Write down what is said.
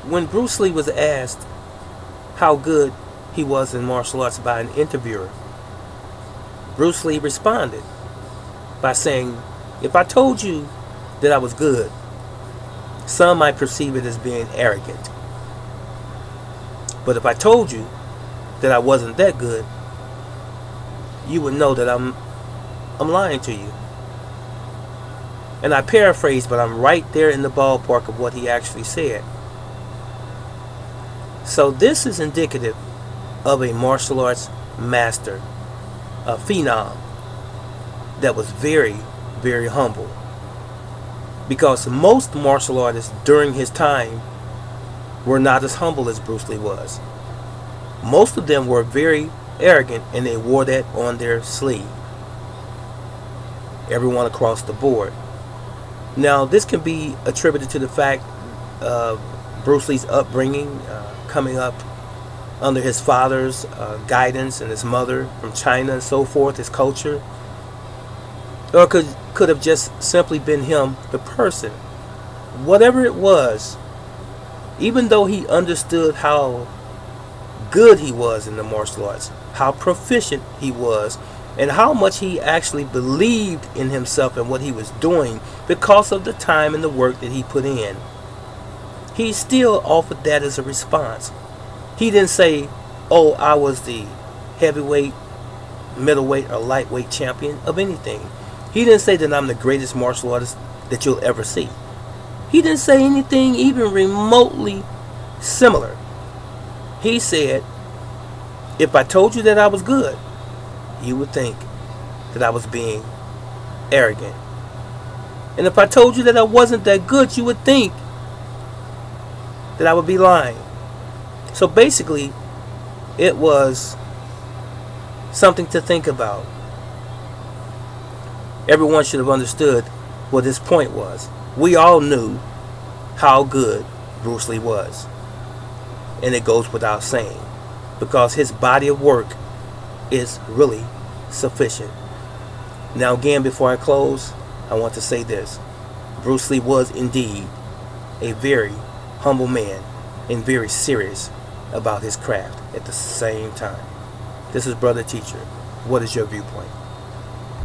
When Bruce Lee was asked how good he was in martial arts by an interviewer, Bruce Lee responded by saying, "If I told you that I was good, some might perceive it as being arrogant. But if I told you that I wasn't that good, you would know that I'm lying to you." And I paraphrase, but I'm right there in the ballpark of what he actually said. So this is indicative of a martial arts master, a phenom that was very, very humble. Because most martial artists during his time were not as humble as Bruce Lee was. Most of them were very arrogant, and they wore that on their sleeve. Everyone across the board. Now, this can be attributed to the fact of Bruce Lee's upbringing, coming up under his father's guidance and his mother from China and so forth, his culture. Or could have just simply been him, the person. Whatever it was, even though he understood how good he was in the martial arts, how proficient he was, and how much he actually believed in himself and what he was doing because of the time and the work that he put in, he still offered that as a response. He didn't say, "Oh, I was the heavyweight, middleweight, or lightweight champion of anything." He didn't say that I'm the greatest martial artist that you'll ever see. He didn't say anything even remotely similar. He said, "If I told you that I was good, you would think that I was being arrogant. And if I told you that I wasn't that good, you would think that I would be lying." So basically, it was something to think about. Everyone should have understood what his point was. We all knew how good Bruce Lee was. And it goes without saying, because his body of work is really sufficient. Now again, before I close, I want to say this. Bruce Lee was indeed a very humble man and very serious about his craft at the same time. This is Brother Teacher. What is your viewpoint?